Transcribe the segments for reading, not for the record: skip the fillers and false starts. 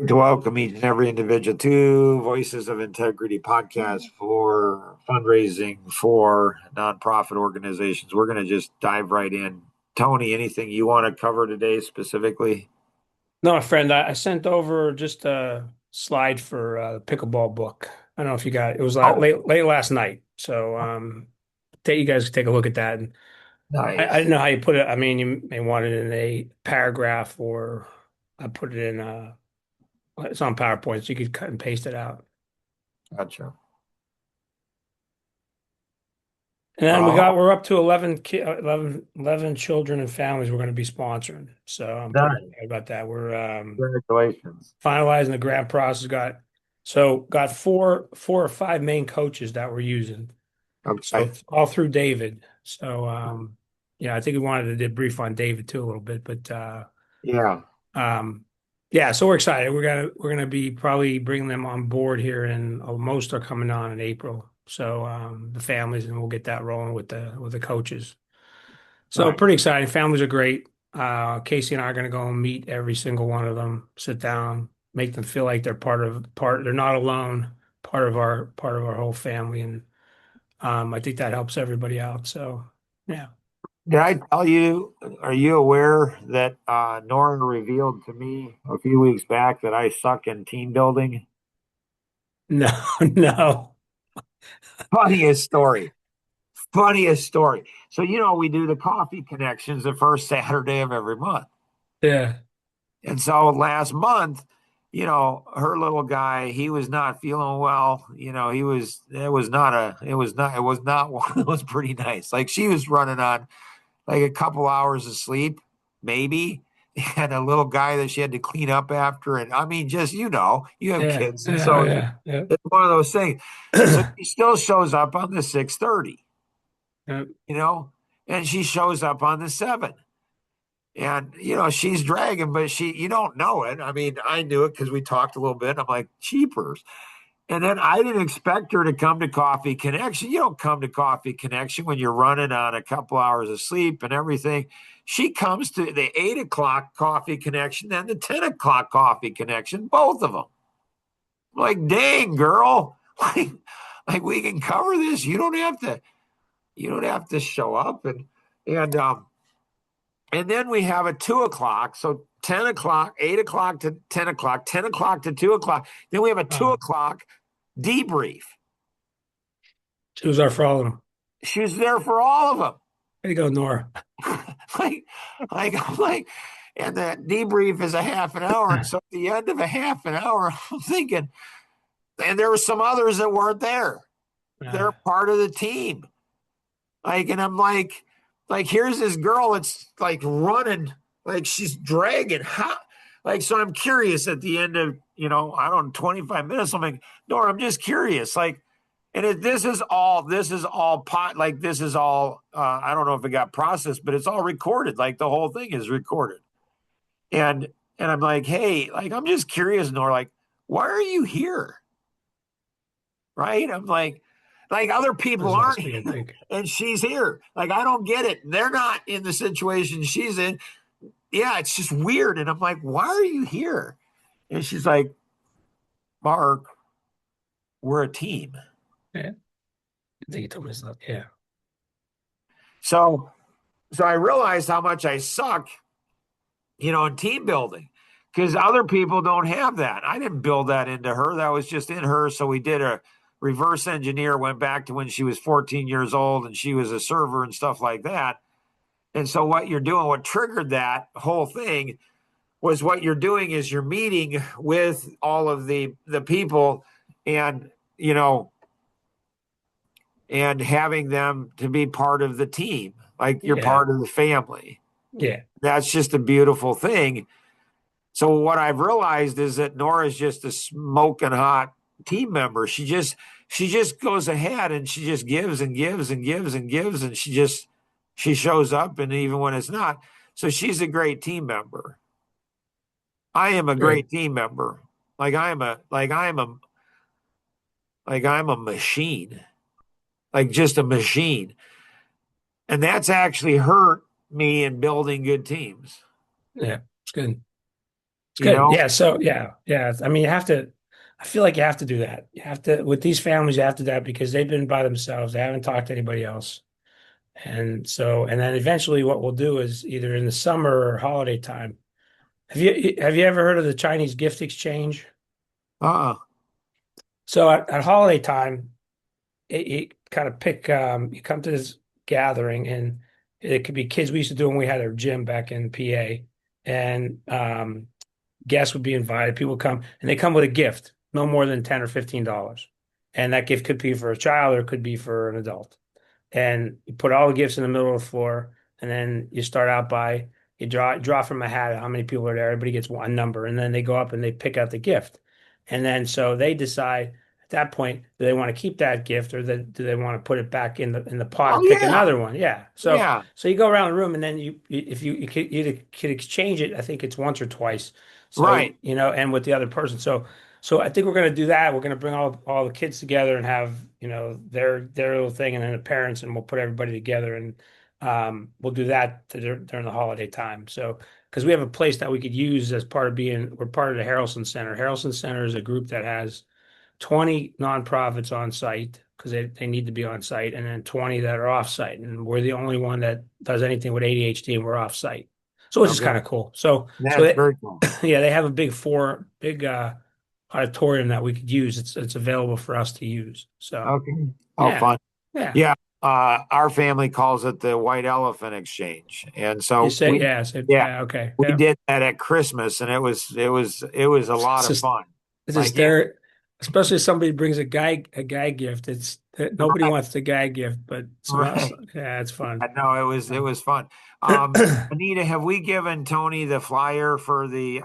To welcome each and every individual to Voices of Integrity podcast for fundraising for nonprofit organizations. We're going to just dive right in. Tony, anything you want to cover today specifically? No, friend, I sent over just a slide for the pickleball book. I don't know if you got it. It was Oh, late last night. So you guys take a look at that. And I didn't nice. know how you put it. I mean, you may want it in a paragraph or I put it in it's on PowerPoint, so you could cut and paste it out. Gotcha. And then Oh, we're up to 11 children and families we're going to be sponsoring. So I'm pretty nice. excited about that. We're Congratulations. finalizing the grant process. Got four or five main coaches that we're using. So Okay. it's all through David. So yeah, I think we wanted to debrief on David too a little bit, but Yeah. um, yeah. So we're excited. We're gonna be probably bringing them on board here, and most are coming on in April. So the families, and we'll get that rolling with the coaches. So Nice. pretty exciting. Families are great. Casey and I are going to go and meet every single one of them, sit down, make them feel like they're they're not alone, part of our whole family. And I think that helps everybody out. So yeah. Did I tell you, are you aware that Nora revealed to me a few weeks back that I suck in team building? No, no. Funniest story. Funniest story. So, we do the coffee connections the first Saturday of every month. Yeah. And so last month, her little guy, he was not feeling well. It was not, it was pretty nice. Like she was running on like a couple hours of sleep, maybe. And a little guy that she had to clean up after. And I mean, just, you have Yeah. kids. And Yeah. Oh, so yeah. Yeah. it's one of those things. And so she still shows up on the 6:30. Yeah. you know, and she shows up on the 7. And, she's dragging, but you don't know it. I mean, I knew it because we talked a little bit. I'm like, cheapers. And then I didn't expect her to come to Coffee Connection. You don't come to Coffee Connection when you're running on a couple hours of sleep and everything. She comes to the 8 o'clock Coffee Connection and the 10 o'clock Coffee Connection, both of them. I'm like, dang, girl. Like we can cover this. You don't have to show up. And then we have a 2 o'clock. So 10 o'clock, 8 o'clock to 10 o'clock, 10 o'clock to 2 o'clock. Then we have a two Wow. o'clock debrief. She was our for all of them. She was there for all of them. Way to go, Nora. like, I'm like, and that debrief is a half an hour. And so at the end of a half an hour, I'm thinking, and there were some others that weren't there. They're part of the team. And I'm like, here's this girl that's like running, like she's dragging. How? So I'm curious at the end of, I don't know, 25 minutes. I'm like, Nora, I'm just curious. This is all pot. Like, this is all, I don't know if it got processed, but it's all recorded. Like, the whole thing is recorded. And I'm like, hey, like, I'm just curious, Nora, like, why are you here? Right. I'm like other people Was aren't asking, I here think. and she's here. Like, I don't get it. They're not in the situation she's in. Yeah, it's just weird. And I'm like, why are you here? And she's like, Mark, we're a team. Yeah. I think he told me that. Yeah. So I realized how much I suck, in team building because other people don't have that. I didn't build that into her. That was just in her. So we did a reverse engineer, went back to when she was 14 years old and she was a server and stuff like that. And so what you're doing, what triggered that whole thing was what you're doing is you're meeting with all of the people and, and having them to be part of the team, like you're Yeah. part of the family. Yeah. That's just a beautiful thing. So what I've realized is that Nora's just a smoking hot team member. She just goes ahead and she just gives and gives and gives and gives and she shows up and even when it's not. So she's a great team member. I am a Good. great team member. Like I'm a machine. Like just a machine. And that's actually hurt me in building good teams. Yeah. It's good. It's you good. know? Yeah. So yeah. I mean, you have to. I feel like you have to do that. You have to with these families. You have to do that because they've been by themselves. They haven't talked to anybody else. And so, and then eventually, what we'll do is either in the summer or holiday time. Have you ever heard of the Chinese gift exchange? Uh-uh. So at holiday time, you kind of pick. You come to this gathering, and it could be kids. We used to do when we had our gym back in PA, and guests would be invited. People would come, and they come with a gift, no more than $10 or $15, and that gift could be for a child or it could be for an adult. And you put all the gifts in the middle of the floor, and then you start out by you draw from a hat how many people are there. Everybody gets one number, and then they go up and they pick out the gift, and then so they decide at that point do they want to keep that gift or do they want to put it back in the pot Oh and pick yeah. another one? Yeah. Yeah. So you go around the room, and then if you could exchange it, I think it's once or twice. So Right. and with the other person. So I think we're going to do that. We're going to bring all the kids together and have, their little thing and then the parents and we'll put everybody together and we'll do that during the holiday time. So because we have a place that we could use as part of we're part of the Harrelson Center. Harrelson Center is a group that has 20 nonprofits on site because they need to be on site and then 20 that are off site. And we're the only one that does anything with ADHD and we're off site. So it's just kind Okay. of cool. So That's very cool. yeah, they have a big auditorium that we could use. It's available for us to use. So Okay. Oh, yeah, fun. yeah. Yeah. Our family calls it the White Elephant Exchange. And You so say yeah, say yeah, yeah, okay. we Yeah. did that at Christmas and it was a lot It's of just fun. it's Like, just yeah, there, especially if somebody brings a guy gift. It's nobody right, wants the guy gift, but some else, right. yeah, it's fun. I know it was fun. Anita, have we given Tony the flyer for the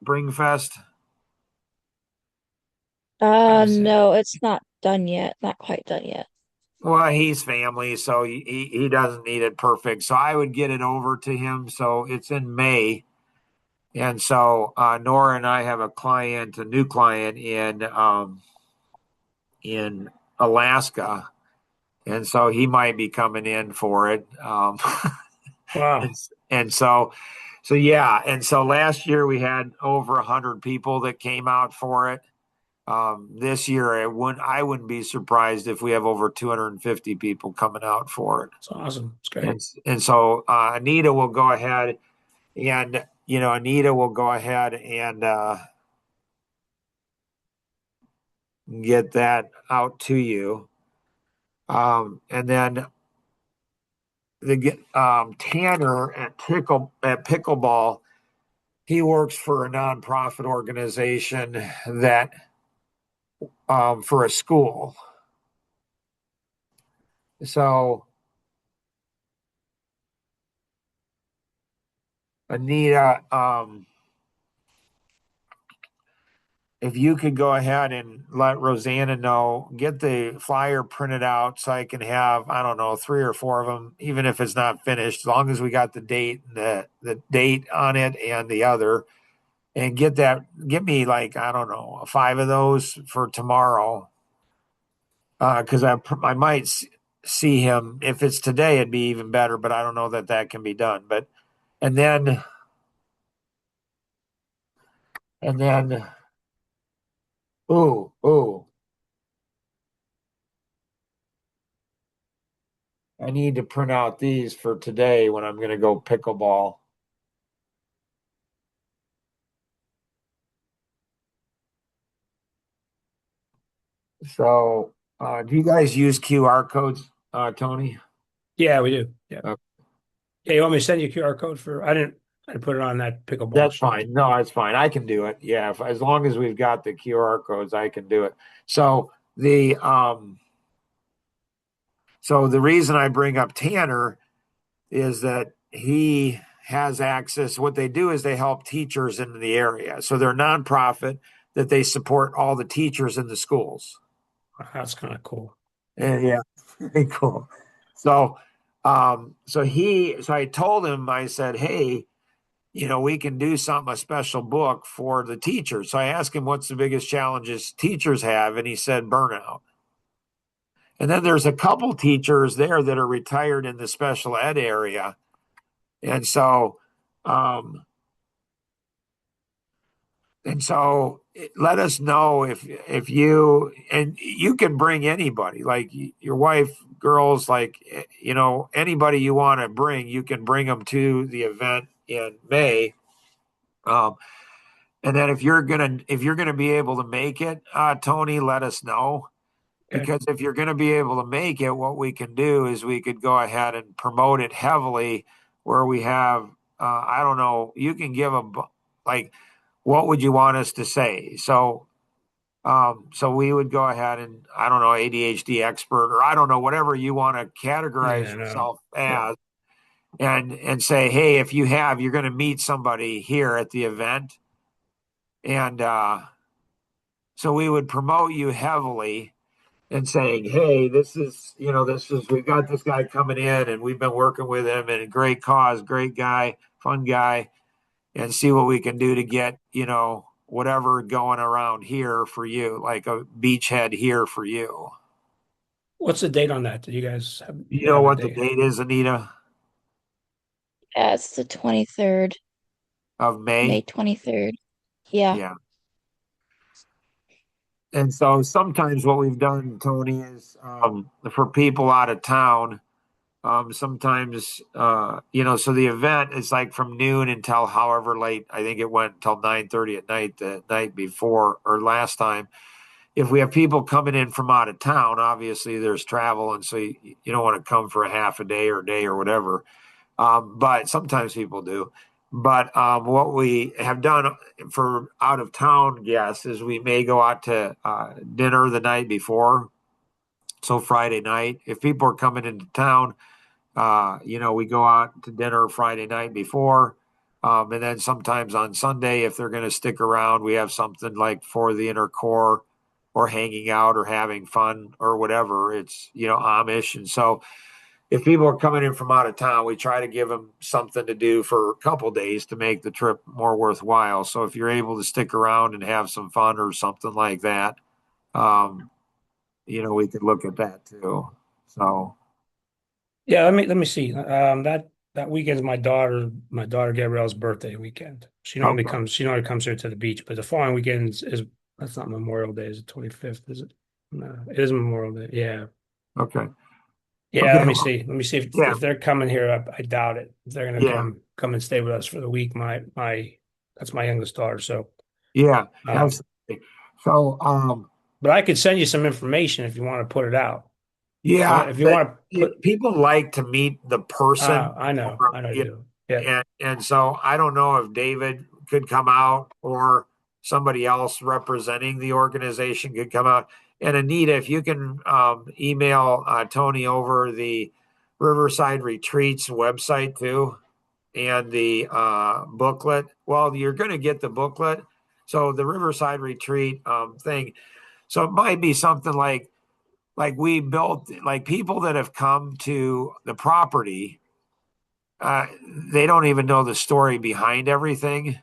Bring Fest? Let me see. No, it's not done yet. Not quite done yet. Well, he's family, so he doesn't need it perfect. So I would get it over to him. So it's in May. And so Nora and I have a new client in Alaska, and so he might be coming in for it. And, Wow, and so yeah, and so last year we had over 100 people that came out for it. This year I wouldn't be surprised if we have over 250 people coming out for it. it's awesome. It's And great. and so Anita will go ahead and get that out to you. And then Tanner at Pickleball, he works for a nonprofit organization that for a school. So Anita, if you could go ahead and let Rosanna know, get the flyer printed out so I can have, I don't know, three or four of them, even if it's not finished, as long as we got the date on it and the other, and get me like, I don't know, five of those for tomorrow. Because I might see him if it's today, it'd be even better, but I don't know that can be done. But and then and then ooh, I need to print out these for today when I'm going to go pickleball. So, do you guys use QR codes, Tony? Yeah, we do. Yeah, Uh, yeah. You want me to send you a QR code for? I didn't put it on that pickleball that's sheet. fine. No, that's fine. I can do it. Yeah, as long as we've got the QR codes, I can do it. So the reason I bring up Tanner is that he has access. What they do is they help teachers in the area. So they're a nonprofit that they support all the teachers in the schools. That's kind of cool. And yeah, very cool. So, so I told him, I said, hey, we can do something, a special book for the teachers. So I asked him, what's the biggest challenges teachers have? And he said, burnout. And then there's a couple teachers there that are retired in the special ed area. And so, um, And so let us know if you, and you can bring anybody, like your wife, girls, like anybody you want to bring, you can bring them to the event in May. Um, and then if you're gonna be able to make it, Tony, let us know. Okay. Because if you're going to be able to make it, what we can do is we could go ahead and promote it heavily where we have, I don't know, you can give like, what would you want us to say? So we would go ahead and, I don't know, ADHD expert, or I don't know, whatever you want to categorize Yeah, no. yourself Yeah. as, and say, hey, if you're going to meet somebody here at the event. And, so we would promote you heavily and saying, "Hey, we've got this guy coming in, and we've been working with him, and a great cause, great guy, fun guy, and see what we can do to get whatever going around here for you, like a beachhead here for you." What's the date on that? Do you guys You know have a what the date? date is, Anita, Yeah, it's the 23rd, of May May? 23rd. Yeah. Yeah. And so sometimes what we've done, Tony, is for people out of town. Sometimes, so the event is like from noon until however late. I think it went until 9:30 at night the night before or last time. If we have people coming in from out of town, obviously there's travel, and so you don't want to come for a half a day or day or whatever. But sometimes people do. But what we have done for out of town guests is we may go out to dinner the night before. So Friday night, if people are coming into town, we go out to dinner Friday night before. And then sometimes on Sunday, if they're going to stick around, we have something like for the inner core or hanging out or having fun or whatever. It's, Amish. And so if people are coming in from out of town, we try to give them something to do for a couple days to make the trip more worthwhile. So if you're able to stick around and have some fun or something like that, um, we could look at that too. So, Yeah, let me see. That weekend is my daughter Gabrielle's birthday weekend. okay. She normally comes here to the beach, but the following weekend is that's not Memorial Day, is it 25th, is it? No, it is Memorial Day. Yeah. Okay. Yeah, Okay. let me Well, see. Let me see yeah. if they're coming here. I doubt it. If they're gonna Yeah. come and stay with us for the week, my that's my youngest daughter. So Yeah. um, Absolutely. So, but I could send you some information if you want to put it out. yeah, If you but want to put people like to meet the person, I know you do. Yeah. and so I don't know if David could come out or somebody else representing the organization could come out. And Anita, if you can email Tony over the Riverside Retreats website too, and the booklet. Well, you're going to get the booklet. So the Riverside Retreat thing. So it might be something like we built, like people that have come to the property, uh, they don't even know the story behind everything,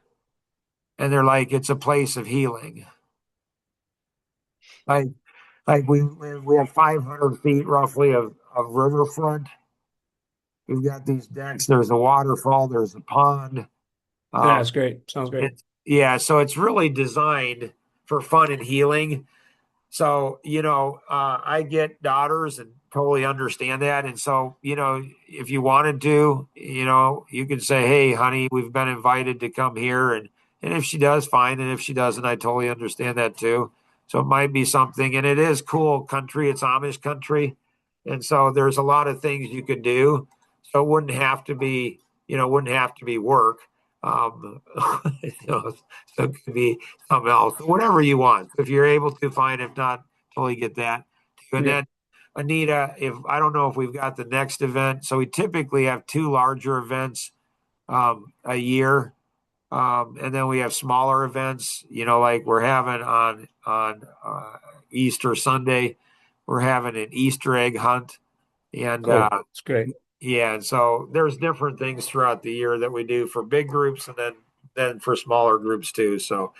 and they're like, it's a place of healing. Like like we have 500 feet roughly of riverfront. We've got these decks. There's a waterfall. There's a pond. Yeah, Um, that's great. Sounds great. yeah, so it's really designed for fun and healing. So, I get daughters and totally understand that. And so, if you wanted to, you could say, hey, honey, we've been invited to come here. And if she does, fine. And if she doesn't, I totally understand that too. So it might be something. And it is cool country. It's Amish country. And so there's a lot of things you could do. So it wouldn't have to be work. Um, so it could be something else, whatever you want. If you're able to find, if not, totally get that. And Yeah. then Anita, if I don't know if we've got the next event, so we typically have two larger events a year, and then we have smaller events. Like we're having on Easter Sunday, we're having an Easter egg hunt, and Cool. It's great. yeah, and so there's different things throughout the year that we do for big groups, and then for smaller groups too. So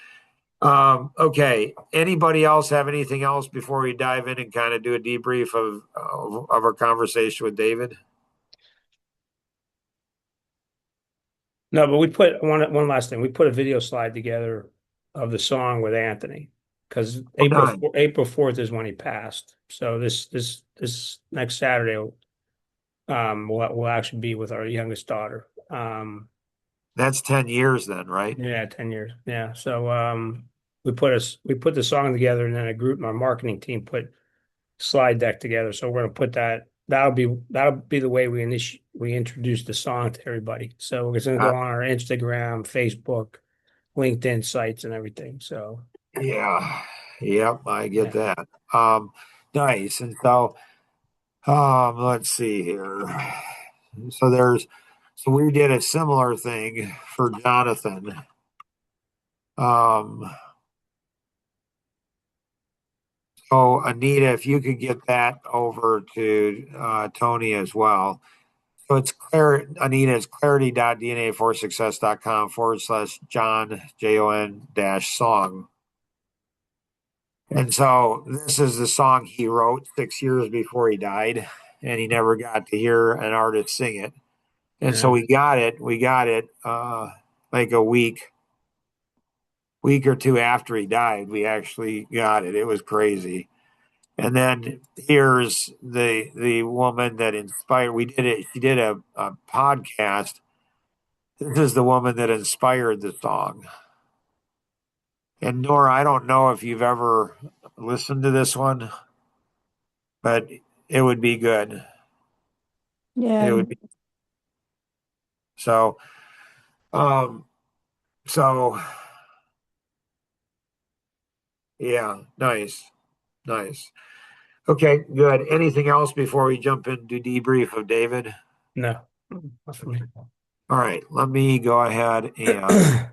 okay. Anybody else have anything else before we dive in and kind of do a debrief of our conversation with David? No, but we put one last thing. We put a video slide together of the song with Anthony because Oh, nice. April 4th is when he passed. So this next Saturday will actually be with our youngest daughter. That's 10 years then, right? Yeah, 10 years. Yeah. So we put the song together and then my marketing team put slide deck together. So we're gonna put that'll be the way we introduce the song to everybody. So we're gonna Uh, go on our Instagram, Facebook, LinkedIn sites and everything. So yeah. Yep, I get yeah. that. Nice. And so, let's see here. So so we did a similar thing for Jonathan. Um, so Anita, if you could get that over to Tony as well. So it's Anita, it's clarity.dna4success.com/John, Jon dash song. And so this is the song he wrote 6 years before he died, and he never got to hear an artist sing it. And so Yeah. we got it like a week or two after he died. We actually got it. It was crazy. And then here's the woman that inspired. We did it. She did a podcast. This is the woman that inspired the song. And Nora, I don't know if you've ever listened to this one, but it would be good. It Yeah. would be so. Um. So yeah, nice, nice. Okay, good. Anything else before we jump into debrief of David? No, not for me. All right, let me go ahead and